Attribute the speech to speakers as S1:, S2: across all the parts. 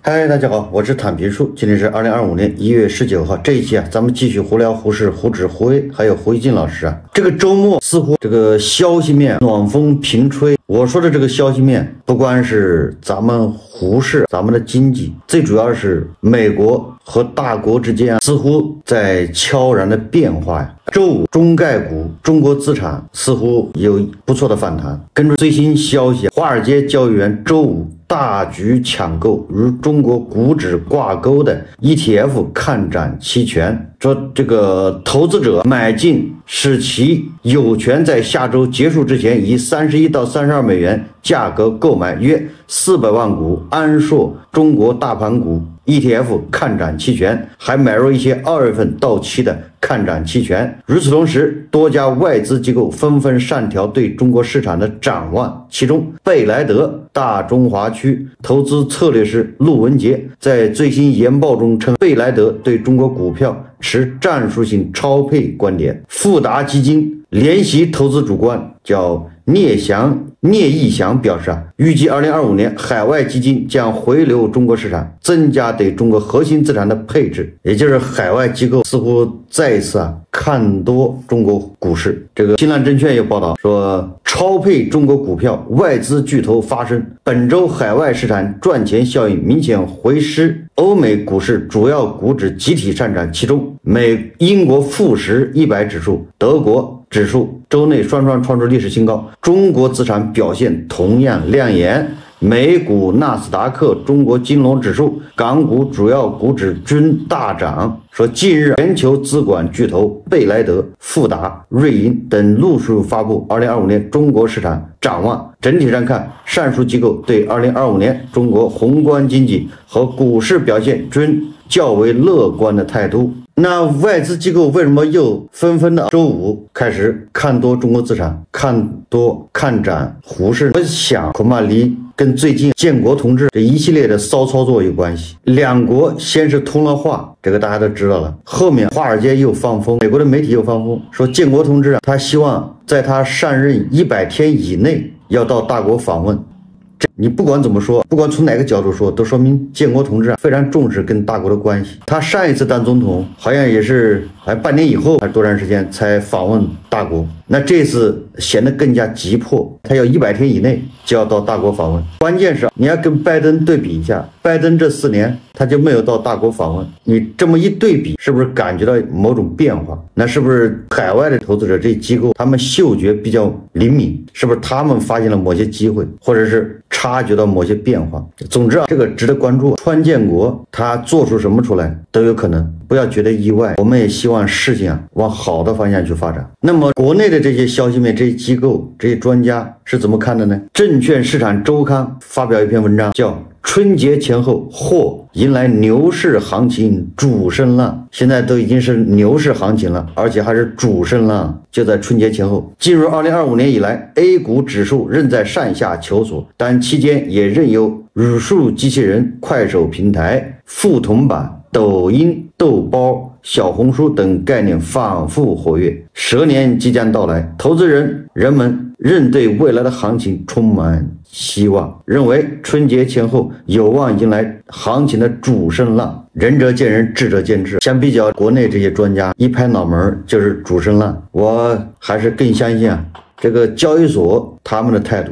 S1: 嗨，大家好，我是坦平叔，今天是2025年1月19号。这一期咱们继续胡聊胡适、胡指、胡威，还有胡一进老师啊。这个周末似乎这个消息面暖风频吹。我说的这个消息面，不光是咱们胡适、咱们的经济，最主要是美国和大国之间似乎在悄然的变化呀。周五，中概股、中国资产似乎有不错的反弹。根据最新消息，华尔街交易员周五大举抢购与中国股指挂钩的 ETF 看涨期权，说这个投资者买进使其有权在下周结束之前以31到32美元价格购买约400万股安硕中国大盘股 ETF 看涨期权，还买入一些2月份到期的看涨期权。与此同时，多家外资机构纷纷上调对中国市场的展望，其中贝莱德大中华区投资策略师陆文杰在最新研报中称，贝莱德对中国股票持战术性超配观点。富达基金联席投资主管叫聂义祥表示预计2025年海外基金将回流中国市场，增加对中国核心资产的配置，也就是海外机构似乎再一次看多中国股市。这个新浪证券有报道说，超配中国股票，外资巨头发声，本周海外市场赚钱效应明显回湿，欧美股市主要股指集体上涨，其中英国富时100指数、德国指数周内双创出历史新高，中国资产表现同样亮眼。美股纳斯达克、中国金融指数、港股主要股指均大涨。说近日全球资管巨头贝莱德、富达、瑞银等陆续发布2025年中国市场展望。整体上看，上述机构对2025年中国宏观经济和股市表现均较为乐观的态度。那外资机构为什么又纷纷的周五开始看多中国资产，看涨胡适？我想恐怕跟最近建国同志这一系列的骚操作有关系。两国先是通了话，这个大家都知道了，后面华尔街又放风，美国的媒体又放风，说建国同志他希望在他上任100天以内要到大国访问。你不管怎么说，不管从哪个角度说，都说明建国同志非常重视跟大国的关系。他上一次当总统好像也是半年以后还是多长时间才访问大国，那这次显得更加急迫，他要100天以内就要到大国访问。关键是你要跟拜登对比一下，拜登这4年他就没有到大国访问，你这么一对比，是不是感觉到某种变化？那是不是海外的投资者这机构他们嗅觉比较灵敏，是不是他们发现了某些机会，或者是察觉到某些变化？总之这个值得关注。川建国他做出什么出来都有可能，不要觉得意外。我们也希望事情往好的方向去发展。那么国内的这些消息面、这些机构、这些专家是怎么看的呢？证券市场周刊发表一篇文章，叫春节前后或迎来牛市行情主升浪。现在都已经是牛市行情了，而且还是主升浪，就在春节前后。进入2025年以来， A 股指数仍在上下求索，但期间也仍有语数机器人、快手平台、富铜板、抖音、豆包、小红书等概念反复活跃。蛇年即将到来，投资人们仍对未来的行情充满希望，认为春节前后有望迎来行情的主升浪。仁者见仁，智者见智。相比较国内这些专家一拍脑门就是主升浪，我还是更相信这个交易所他们的态度。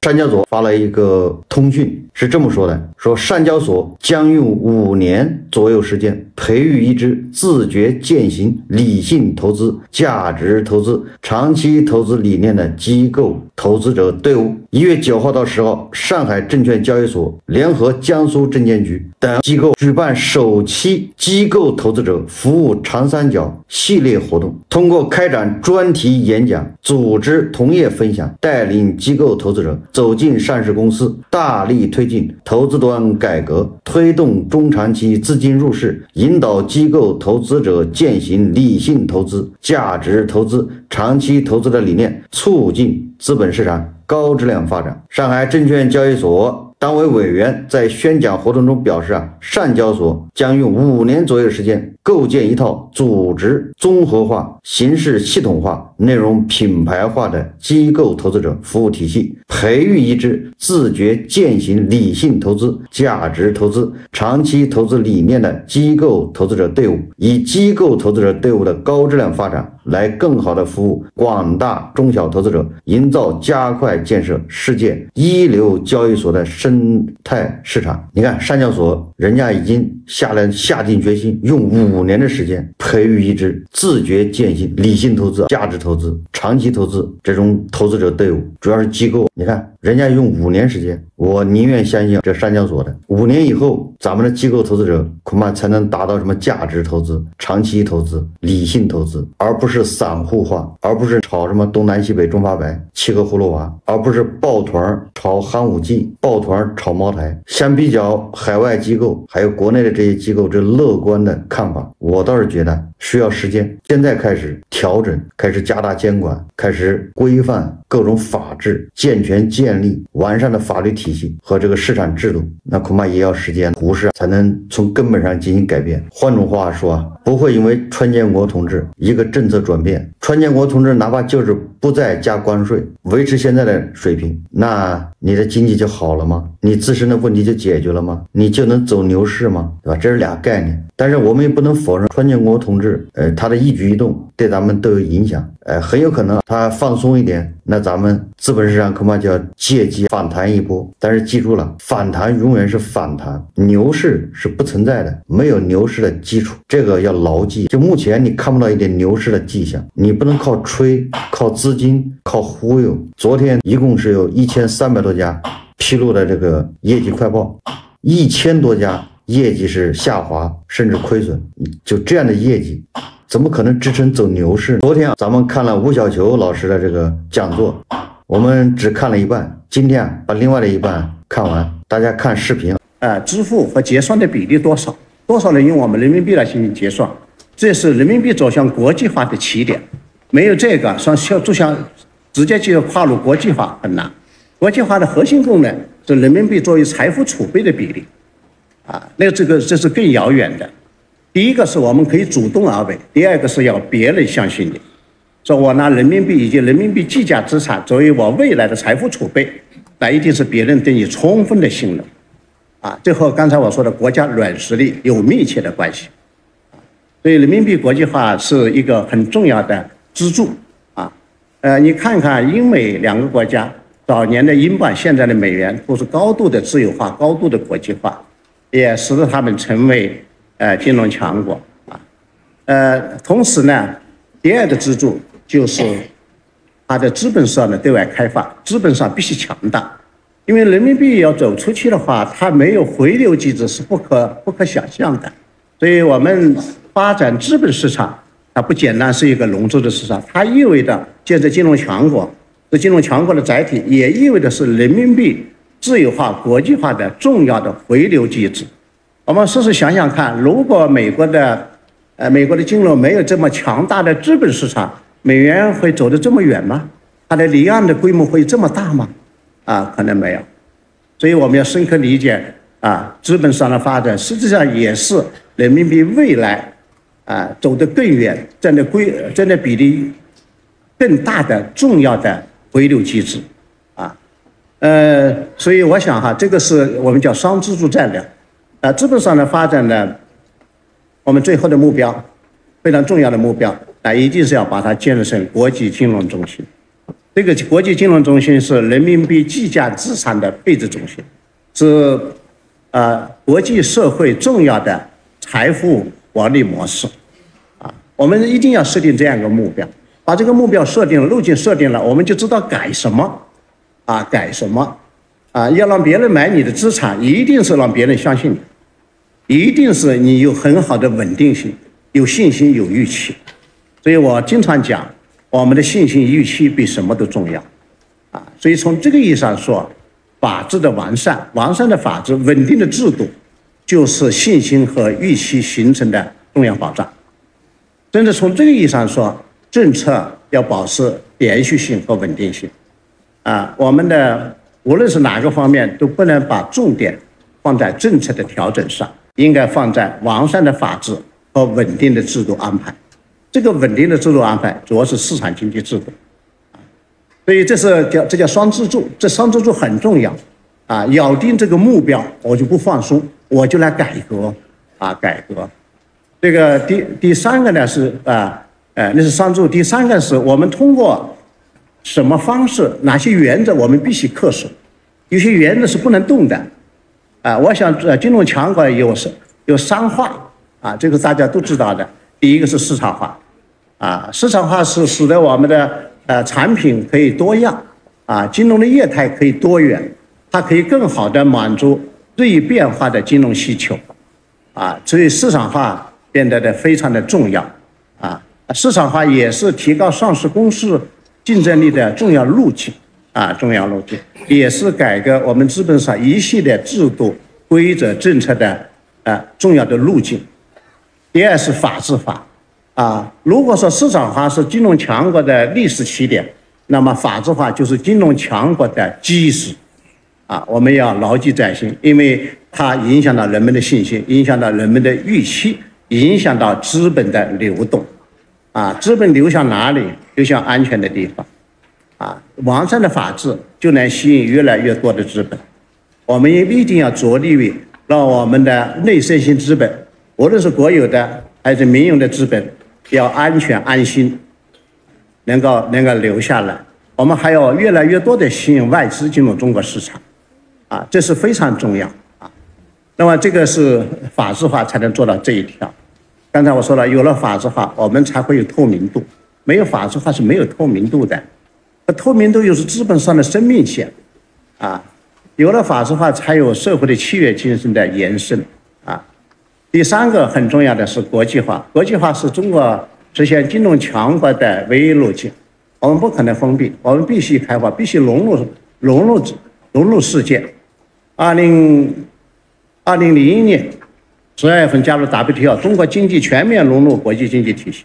S1: 上交所发了一个通讯，是这么说的，说上交所将用5年左右时间培育一支自觉践行理性投资、价值投资、长期投资理念的机构投资者队伍。1月9号到10号，上海证券交易所联合江苏证监局等机构举办首期机构投资者服务长三角系列活动，通过开展专题演讲、组织同业分享，带领机构投资者走进上市公司，大力推进投资端改革，推动中长期资金入市，引导机构投资者践行理性投资、价值投资、长期投资的理念，促进资本市场高质量发展。上海证券交易所党委委员在宣讲活动中表示上交所将用5年左右时间构建一套组织综合化、形式系统化、内容品牌化的机构投资者服务体系，培育一支自觉践行理性投资、价值投资、长期投资理念的机构投资者队伍，以机构投资者队伍的高质量发展来更好地服务广大中小投资者，营造加快建设世界一流交易所的生态市场。你看上交所人家已经下定决心，用5年的时间培育一支自觉践行理性投资、价值投资、长期投资这种投资者队伍，主要是机构。你看人家用5年时间，我宁愿相信这上交所的5年以后，咱们的机构投资者恐怕才能达到什么价值投资、长期投资、理性投资，而不是散户化，而不是炒什么东南西北中发白、七个葫芦娃，而不是抱团炒寒武纪、抱团炒茅台。相比较海外机构还有国内的这些机构这乐观的看法，我倒是觉得需要时间。现在开始调整，开始加大监管，开始规范各种法制，健全建立完善的法律体系和这个市场制度，那恐怕也要时间，股市才能从根本上进行改变。换种话说不会因为川建国同志一个政策转变，川建国同志哪怕就是不再加关税，维持现在的水平，那你的经济就好了吗？你自身的问题就解决了吗？你就能走牛市吗？对吧？这是俩概念。但是我们也不能否认川建国同志他的一举一动对咱们都有影响，很有可能他放松一点，那咱们资本市场恐怕就要借机反弹一波。但是记住了，反弹永远是反弹，牛市是不存在的，没有牛市的基础，这个要牢记。就目前你看不到一点牛市的迹象，你不能靠吹、靠资金、靠忽悠。昨天一共是有1300多家披露的这个业绩快报，1000多家业绩是下滑甚至亏损，就这样的业绩怎么可能支撑走牛市？昨天咱们看了吴小球老师的这个讲座，我们只看了一半，今天把另外的一半看完，大家看视频。
S2: 支付和结算的比例多少？多少人用我们人民币来进行结算？这是人民币走向国际化的起点。没有这个，就像直接就跨入国际化很难。国际化的核心功能是人民币作为财富储备的比例。这是更遥远的。第一个是我们可以主动而为，第二个是要别人相信你，说我拿人民币以及人民币计价资产作为我未来的财富储备，那一定是别人对你充分的信任。这和刚才我说的国家软实力有密切的关系。所以人民币国际化是一个很重要的支柱。你看看英美两个国家，早年的英镑，现在的美元，都是高度的自由化、高度的国际化，也使得他们成为金融强国。同时呢，第二个支柱就是它的资本上的对外开放，资本上必须强大。因为人民币要走出去的话，它没有回流机制是不可想象的。所以我们发展资本市场，它不简单是一个融资的市场，它意味着建设金融强国，是金融强国的载体，也意味着是人民币自由化、国际化的重要的回流机制。我们试试想想看，如果美国的金融没有这么强大的资本市场，美元会走得这么远吗？它的离岸的规模会这么大吗？可能没有。所以我们要深刻理解资本上的发展实际上也是人民币未来走得更远、占的比例更大的重要的回流机制。所以我想这个是我们叫双支柱战略。资本上的发展呢，我们最后的目标，非常重要的目标，一定是要把它建设成国际金融中心。这个国际金融中心是人民币计价资产的配置中心，是国际社会重要的财富管理模式。我们一定要设定这样一个目标，把这个目标设定了，路径设定了，我们就知道改什么，改什么。要让别人买你的资产，一定是让别人相信你，一定是你有很好的稳定性、有信心、有预期。所以我经常讲，我们的信心、预期比什么都重要。所以从这个意义上说，法治的完善的法治、稳定的制度，就是信心和预期形成的重要保障。甚至从这个意义上说，政策要保持连续性和稳定性。我们的无论是哪个方面，都不能把重点放在政策的调整上，应该放在完善的法治和稳定的制度安排。这个稳定的制度安排主要是市场经济制度，所以这叫双支柱，这双支柱很重要啊。咬定这个目标，我就不放松，我就来改革啊，改革。这个第三个呢是那是双支柱。第三个是我们通过什么方式，哪些原则我们必须恪守，有些原则是不能动的啊。我想金融强国有三化啊，这个大家都知道的。第一个是市场化，啊，市场化是使得我们的产品可以多样，啊，金融的业态可以多元，它可以更好的满足日益变化的金融需求，啊，所以市场化变得非常的重要，啊，市场化也是提高上市公司竞争力的重要路径，啊，重要路径，也是改革我们资本市场一系列制度、规则、政策的重要的路径。第二是法治化，啊，如果说市场化是金融强国的历史起点，那么法治化就是金融强国的基石，啊，我们要牢记在心，因为它影响到人们的信心，影响到人们的预期，影响到资本的流动，啊，资本流向哪里？流向安全的地方，啊，完善的法治就能吸引越来越多的资本。我们也一定要着力于让我们的内生性资本，无论是国有的还是民营的资本，要安全安心，能够留下来。我们还要越来越多的吸引外资进入中国市场，啊，这是非常重要啊。那么这个是法治化才能做到这一条。刚才我说了，有了法治化，我们才会有透明度。没有法治化是没有透明度的，透明度又是资本上的生命线，啊，有了法治化，才有社会的契约精神的延伸，啊。第三个很重要的是国际化，国际化是中国实现金融强国的唯一路径。我们不可能封闭，我们必须开放，必须融入世界。2001年12月份加入 WTO， 中国经济全面融入国际经济体系。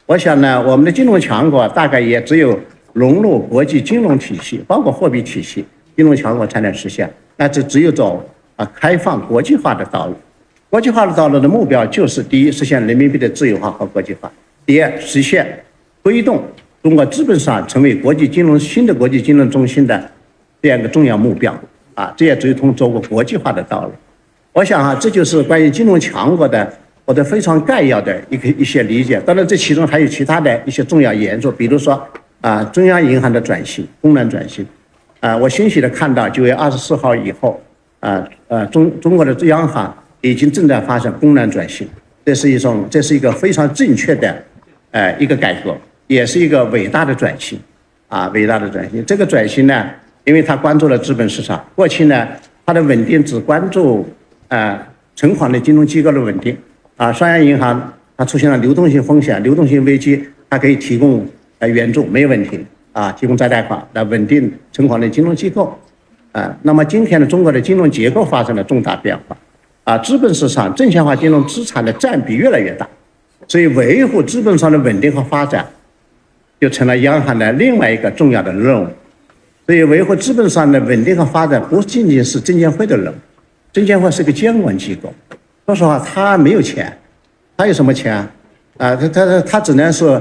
S2: 我想呢，我们的金融强国大概也只有融入国际金融体系，包括货币体系，金融强国才能实现。那这只有走开放国际化的道路。国际化的道路的目标就是：第一，实现人民币的自由化和国际化；第二，实现推动中国资本市场成为新的国际金融中心的这样一个重要目标。啊，这也只有走过国际化的道路。我想这就是关于金融强国的我的非常概要的一些理解。当然，这其中还有其他的一些重要元素，比如说中央银行的转型、功能转型。我欣喜的看到9月24号以后，中国的央行已经正在发生功能转型，这是一个非常正确的一个改革，也是一个伟大的转型，伟大的转型。这个转型呢，因为它关注了资本市场，过去呢它的稳定只关注存款的金融机构的稳定，商业银行它出现了流动性风险、流动性危机，它可以提供援助，没有问题，提供再贷款来稳定存款的金融机构。那么今天的中国的金融结构发生了重大变化，资本市场证券化金融资产的占比越来越大，所以维护资本上的稳定和发展就成了央行的另外一个重要的任务。所以维护资本上的稳定和发展不仅仅是证监会的任务，证监会是个监管机构，说实话它没有钱，它有什么钱它只能是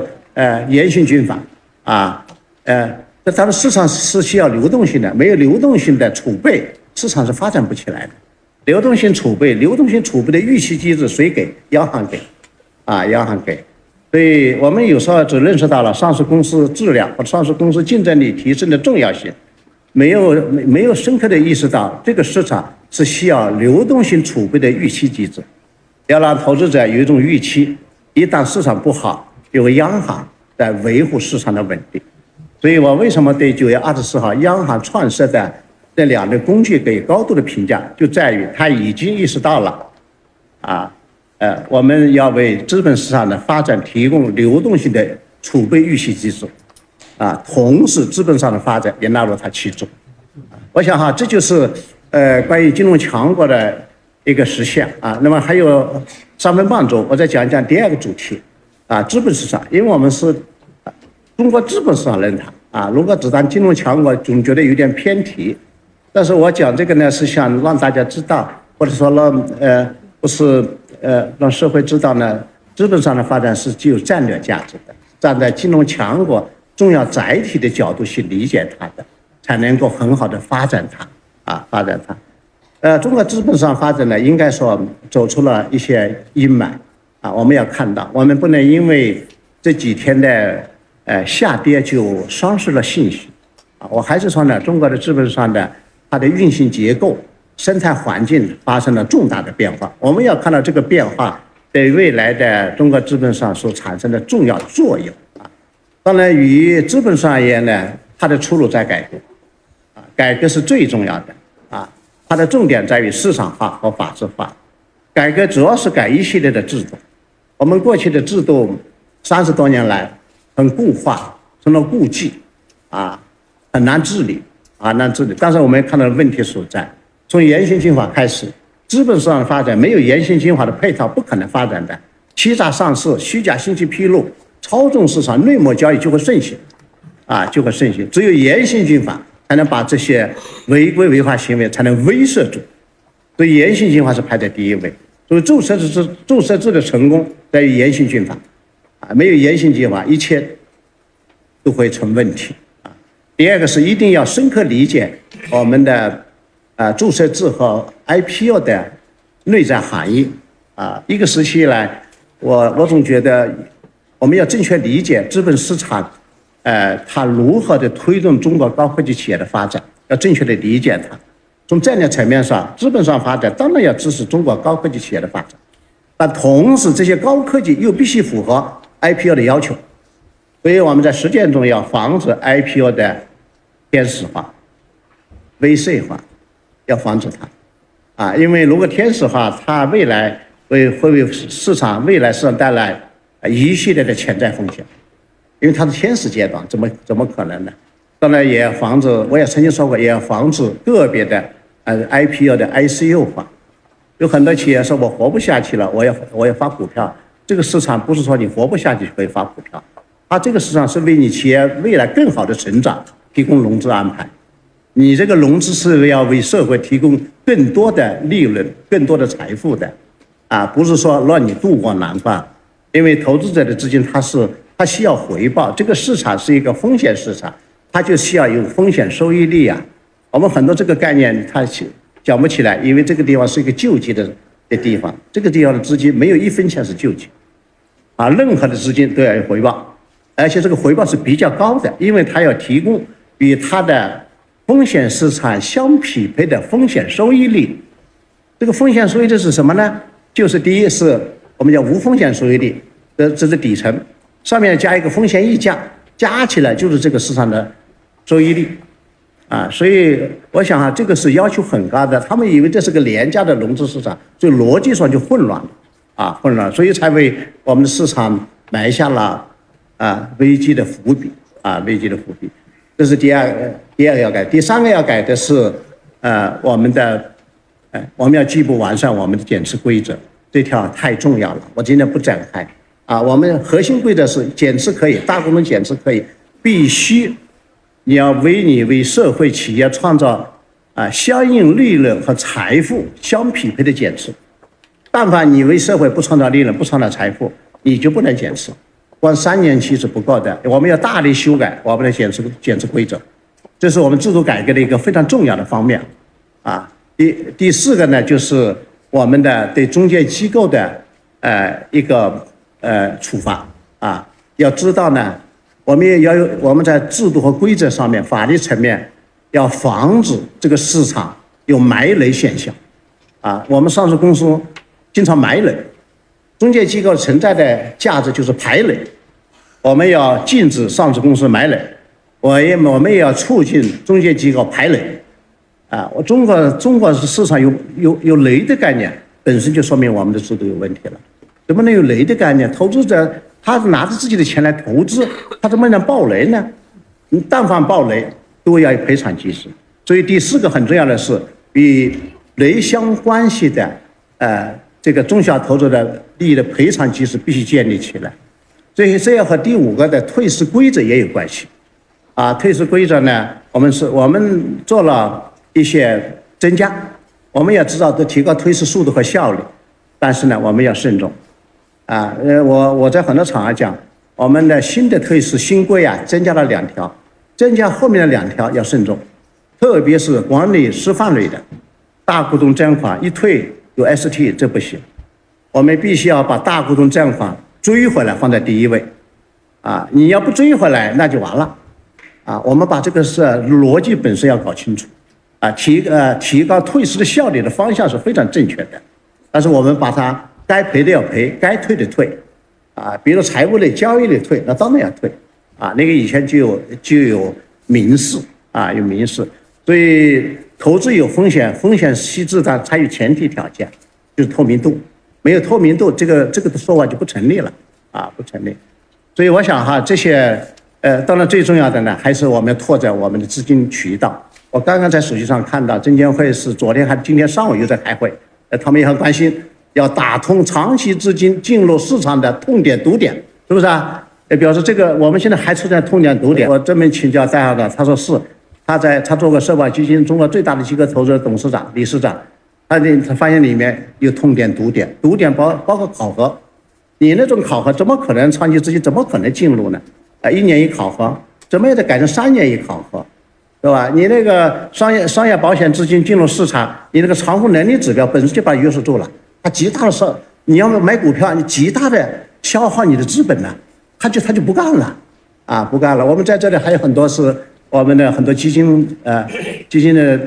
S2: 严刑峻法它的市场是需要流动性的，没有流动性的储备，市场是发展不起来的。流动性储备的预期机制谁给？央行给，央行给。所以我们有时候只认识到了上市公司质量和上市公司竞争力提升的重要性，没有深刻的意识到这个市场是需要流动性储备的预期机制，要让投资者有一种预期，一旦市场不好，有央行在维护市场的稳定。所以我为什么对9月24号央行创设的这两类工具给高度的评价，就在于他已经意识到了我们要为资本市场的发展提供流动性的储备预期机制，同时资本上的发展也纳入它其中。我想这就是关于金融强国的一个实现那么还有3分半钟，我再讲一讲第二个主题资本市场，因为我们是中国资本市场论坛如果只当金融强国，总觉得有点偏题但是我讲这个呢，是想让大家知道，或者说不是让社会知道呢，资本上的发展是具有战略价值的，站在金融强国重要载体的角度去理解它的，才能够很好的发展它发展它。中国资本上发展呢，应该说走出了一些阴霾我们要看到，我们不能因为这几天的下跌就丧失了信心我还是说呢，中国的资本上的它的运行结构、生态环境发生了重大的变化，我们要看到这个变化对未来的中国资本上所产生的重要作用当然，与资本上而言呢，它的出路在改革改革是最重要的它的重点在于市场化和法治化。改革主要是改一系列的制度，我们过去的制度30多年来很固化，成了痼疾很难治理但是我们看到问题所在，从严刑峻法开始，资本市场的发展没有严刑峻法的配套不可能发展的，欺诈上市、虚假信息披露、操纵市场、内幕交易就会盛行只有严刑峻法才能把这些违规违法行为才能威慑住，所以严刑峻法是排在第一位。所以注册制的成功在于严刑峻法没有严刑峻法，一切都会成问题第二个是一定要深刻理解我们的注册制和 IPO 的内在含义一个时期以来，我总觉得我们要正确理解资本市场它如何的推动中国高科技企业的发展，要正确的理解它。从战略层面上，资本上发展当然要支持中国高科技企业的发展，但同时这些高科技又必须符合 IPO 的要求，所以我们在实践中要防止 IPO 的天使化、微税化，要防止它因为如果天使化，它未来会为市场带来一系列的潜在风险，因为它是天使阶段，怎么可能呢？当然也防止，我也曾经说过，也要防止个别的IPO 的 ICO 化。有很多企业说我活不下去了，我要发股票。这个市场不是说你活不下去可以发股票，这个市场是为你企业未来更好的成长提供融资安排。你这个融资是要为社会提供更多的利润、更多的财富的不是说让你渡过难关。因为投资者的资金他需要回报，这个市场是一个风险市场，它就需要有风险收益率我们很多这个概念它讲不起来，因为这个地方是一个救济的地方，这个地方的资金没有1分钱是救济任何的资金都要有回报，而且这个回报是比较高的，因为它要提供与它的风险市场相匹配的风险收益率。这个风险收益率是什么呢？就是第一是我们叫无风险收益率，这是底层，上面加一个风险溢价，加起来就是这个市场的收益率所以我想这个是要求很高的，他们以为这是个廉价的融资市场，所以逻辑上就混乱了所以才为我们的市场埋下了危机的伏笔这是第二个要改。第三个要改的是我们要进一步完善我们的减持规则，这条太重要了，我今天不展开我们核心规则是减持可以，大股东减持可以，必须你要为社会企业创造相应利润和财富相匹配的减持。但凡你为社会不创造利润、不创造财富，你就不能减持。光3年期是不够的，我们要大力修改我们的减持规则，这是我们制度改革的一个非常重要的方面第四个呢，就是我们的对中介机构的一个处罚要知道呢，我们在制度和规则上面、法律层面要防止这个市场有埋雷现象我们上市公司经常埋雷，中介机构存在的价值就是排雷，我们要禁止上市公司埋雷，我们也要促进中介机构排雷中国市场有雷的概念，本身就说明我们的制度有问题了。怎么能有雷的概念？投资者他拿着自己的钱来投资，他怎么能爆雷呢？但凡爆雷都要有赔偿机制。所以第四个很重要的是，与雷相关系的这个中小投资者利益的赔偿机制必须建立起来。这要和第5个的退市规则也有关系退市规则呢，我们做了一些增加。我们也知道，都提高退市速度和效率，但是呢，我们要慎重。我在很多场合讲，我们的新的退市新规啊，增加了2条，增加后面的2条要慎重，特别是管理示范类的大股东占款一退有 ST， 这不行。我们必须要把大股东占款追回来，放在第一位。你要不追回来，那就完了。我们把这个逻辑本身要搞清楚。提高退市的效率的方向是非常正确的，但是我们把它该赔的要赔，该退的退。比如财务类、交易类退，那当然要退。那个以前就有民事有民事，所以投资有风险，风险细致的才有前提条件，就是透明度。没有透明度，这个的说法就不成立了不成立。所以我想这些当然最重要的呢，还是我们要拓展我们的资金渠道。我刚刚在手机上看到证监会是昨天还今天上午又在开会，他们也很关心，要打通长期资金进入市场的痛点堵点，是不是也表示这个我们现在还处在痛点堵点。我专门请教在下的，他说是，他做过社保基金中国最大的机构投资者董事长、理事长，他发现里面有痛点堵点，堵点包括考核。你那种考核怎么可能长期资金怎么可能进入呢？1年一考核，怎么也得改成3年一考核，对吧？你那个商业保险资金进入市场，你那个偿付能力指标本身就把约束住了，它极大的时候你要买股票，你极大的消耗你的资本呢，他就不干了不干了。我们在这里还有很多是我们的很多基金的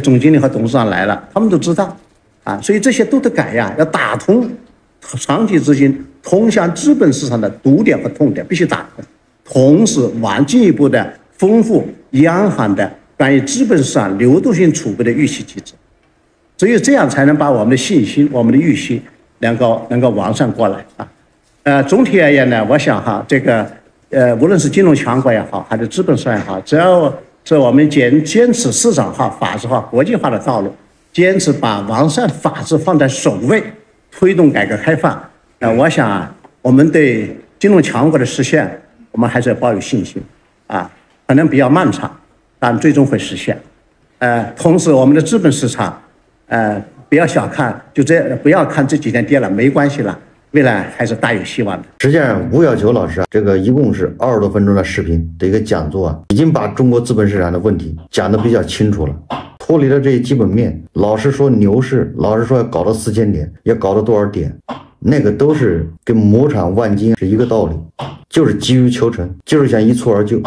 S2: 总经理和董事长来了，他们都知道所以这些都得改要打通长期资金通向资本市场的堵点和痛点，必须打通，同时进一步的丰富央行的关于资本市场流动性储备的预期机制，只有这样才能把我们的信心、我们的预期能够完善过来总体而言呢，我想这个无论是金融强国也好，还是资本市场也好，只要是我们坚持市场化、法治化、国际化的道路，坚持把完善法治放在首位，推动改革开放，我想我们对金融强国的实现，我们还是要抱有信心可能比较漫长，但最终会实现。同时我们的资本市场，不要小看，不要看这几天跌了没关系了，未来还是大有希望的。
S1: 实际上，吴晓球老师这个一共是20多分钟的视频的一个讲座已经把中国资本市场的问题讲得比较清楚了，脱离了这些基本面。老是说牛市，老是说要搞到4000点，要搞到多少点，那个都是跟亩产万斤是一个道理，就是急于求成，就是想一蹴而就。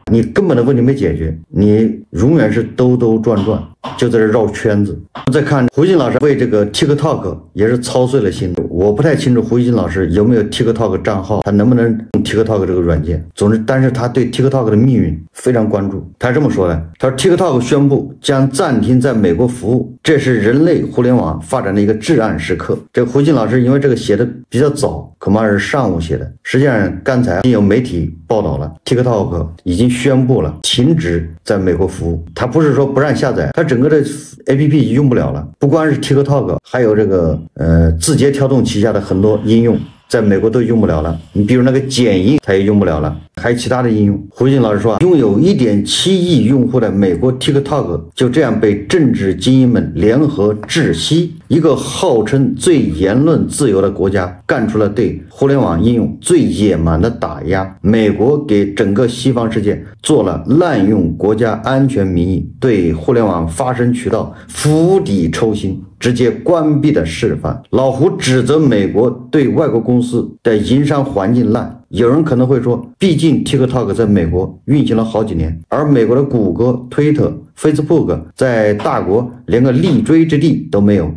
S1: 你根本的问题没解决，你永远是兜兜转转，就在这绕圈子。再看胡鑫老师为这个 TikTok 也是操碎了心。我不太清楚胡鑫老师有没有 TikTok 账号，他能不能用 TikTok 这个软件。总之，但是他对 TikTok 的命运非常关注。他是这么说的，他说 TikTok 宣布将暂停在美国服务，这是人类互联网发展的一个至暗时刻。这个胡鑫老师因为这个写的比较早，恐怕是上午写的。实际上刚才有媒体报道了 TikTok 已经宣布了停止在美国服务。他不是说不让下载，他整个的 APP 用不了了。不光是 TikTok， 还有这个字节跳动旗下的很多应用在美国都用不了了。你比如那个剪映它也用不了了，还有其他的应用。胡鑫老师说，拥有 1.7亿用户的美国 TikTok 就这样被政治精英们联合窒息。一个号称最言论自由的国家干出了对互联网应用最野蛮的打压。美国给整个西方世界做了滥用国家安全名义对互联网发声渠道釜底抽薪，直接关闭的示范。老胡指责美国对外国公司的营商环境烂。有人可能会说，毕竟 TikTok 在美国运行了好几年，而美国的谷歌、推特、Facebook 在大国连个立锥之地都没有。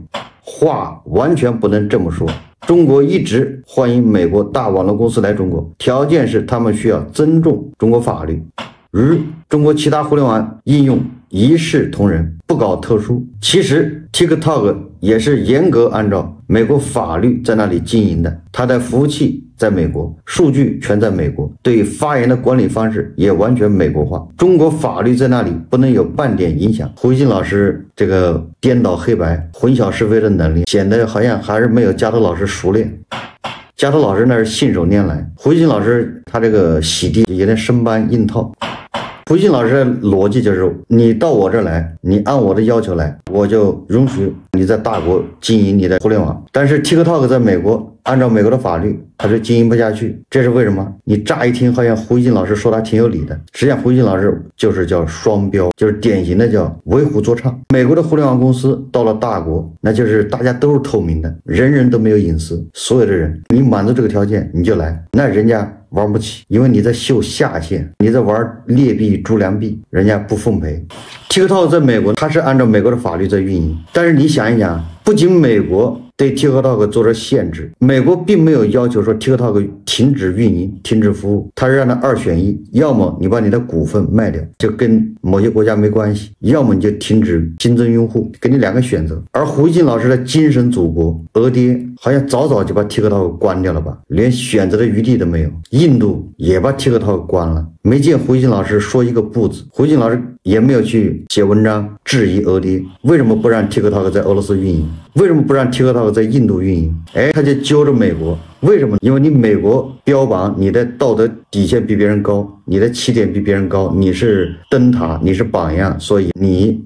S1: 话完全不能这么说。中国一直欢迎美国大网络公司来中国，条件是他们需要尊重中国法律，与中国其他互联网应用一视同仁，不搞特殊。其实 TikTok 也是严格按照美国法律在那里经营的，它的服务器在美国，数据全在美国，对发言的管理方式也完全美国化。中国法律在那里不能有半点影响。胡鑫老师这个颠倒黑白、混淆是非的能力，显得好像还是没有加藤老师熟练。加藤老师那是信手拈来，胡鑫老师他这个洗涤有点生搬硬套。胡锡进老师的逻辑就是，你到我这儿来，你按我的要求来，我就容许你在大国经营你的互联网。但是 TikTok 在美国，按照美国的法律，它是经营不下去。这是为什么？你乍一听好像胡锡进老师说他挺有理的，实际上胡锡进老师就是叫双标，就是典型的叫为虎作伥。美国的互联网公司到了大国，那就是大家都是透明的，人人都没有隐私，所有的人你满足这个条件你就来，那人家玩不起，因为你在秀下限，你在玩劣币逐良币，人家不奉陪。TikTok 在美国，它是按照美国的法律在运营，但是你想一想，不仅美国对 TikTok 做了限制，美国并没有要求说 TikTok 停止运营、停止服务，它是让它2选1，要么你把你的股份卖掉，就跟某些国家没关系，要么你就停止新增用户，给你2个选择。而胡锡进老师的精神祖国俄爹好像早早就把 TikTok 关掉了吧，连选择的余地都没有。印度也把 TikTok 关了，没见胡锡进老师说一个不字，胡锡进老师也没有去写文章质疑俄爹，为什么不让 TikTok 在俄罗斯运营？为什么不让 TikTok 在印度运营？他就揪着美国，为什么？因为你美国标榜你的道德底线比别人高，你的起点比别人高，你是灯塔，你是榜样，所以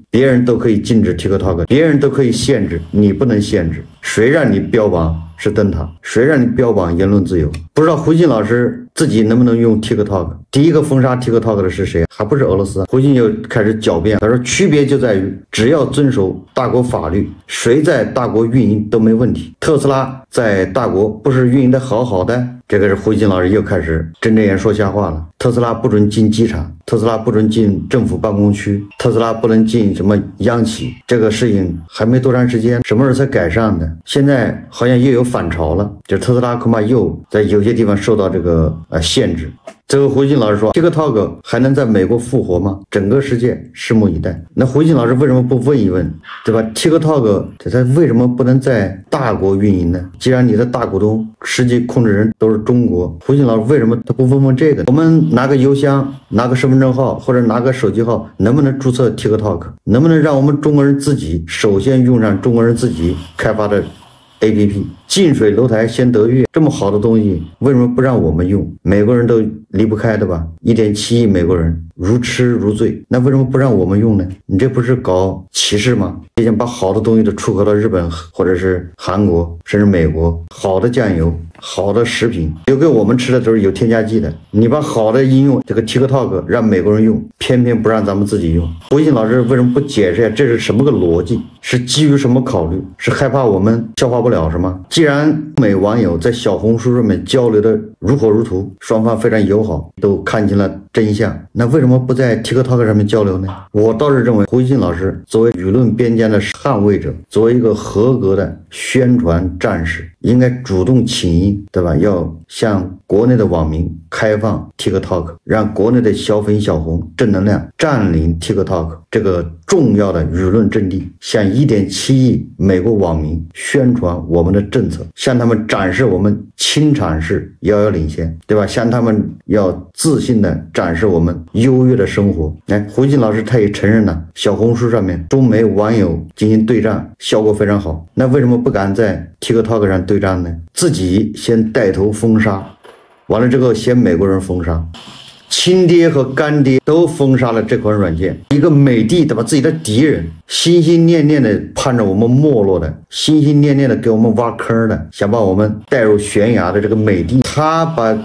S1: 别人都可以禁止 TikTok， 别人都可以限制，你不能限制。谁让你标榜是灯塔？谁让你标榜言论自由？不知道胡锡进老师自己能不能用 TikTok？ 第一个封杀 TikTok 的是谁？还不是俄罗斯。胡锡进就开始狡辩，他说区别就在于只要遵守大国法律，谁在大国运营都没问题。特斯拉在大国不是运营的好好的？这个是胡锡进老师又开始睁着眼说瞎话了。特斯拉不准进机场，特斯拉不准进政府办公区，特斯拉不能进什么央企，这个事情还没多长时间，什么时候才改善的？现在好像又有反潮了，就特斯拉恐怕又在有些地方受到这个限制。这个胡锡进老师说 TikTok 还能在美国复活吗？整个世界拭目以待。那胡锡进老师为什么不问一问，对吧？ TikTok 它为什么不能在大国运营呢？既然你的大股东实际控制人都是中国，胡锡进老师为什么他不问问这个？我们拿个邮箱，拿个身份证号或者拿个手机号，能不能注册 TikTok？ 能不能让我们中国人自己首先用上中国人自己开发的APP？ 近水楼台先得月，这么好的东西为什么不让我们用？美国人都离不开的吧，1.7亿美国人如痴如醉，那为什么不让我们用呢？你这不是搞歧视吗？已经把好的东西都出口到日本或者是韩国甚至美国，好的酱油好的食品留给我们吃的都是有添加剂的，你把好的应用这个 TikTok 让美国人用，偏偏不让咱们自己用。胡锡进老师为什么不解释一下这是什么个逻辑？是基于什么考虑？是害怕我们消化不了是吗？既然美网友在小红书上面交流的如火如荼，双方非常友好，都看清了真相，那为什么不在 TikTok 上面交流呢？我倒是认为胡锡进老师作为舆论边界的捍卫者，作为一个合格的宣传战士，应该主动请缨，对吧？要向国内的网民开放 TikTok， 让国内的小粉小红正能量占领 TikTok 这个重要的舆论阵地，向1.7亿美国网民宣传我们的政策，向他们展示我们轻产式遥遥领先，对吧？向他们要自信的展示我们优越的生活。胡锡进老师他也承认了，小红书上面中美网友进行对战效果非常好，那为什么不敢在 TikTok 上对战呢？自己先带头封杀，完了之后嫌美国人封杀，亲爹和干爹都封杀了这款软件。一个美帝对吧，自己的敌人心心念念的盼着我们没落的，心心念念的给我们挖坑的，想把我们带入悬崖的这个美帝，他把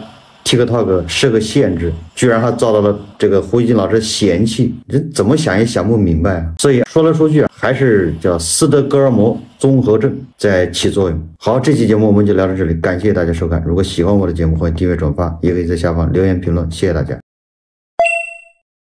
S1: TikTok 设个限制，居然还遭到了这个胡锡进老师嫌弃，这怎么想也想不明白。所以说来说去还是叫斯德哥尔摩综合症在起作用。好，这期节目我们就聊到这里，感谢大家收看。如果喜欢我的节目，欢迎订阅转发，也可以在下方留言评论，谢谢大家。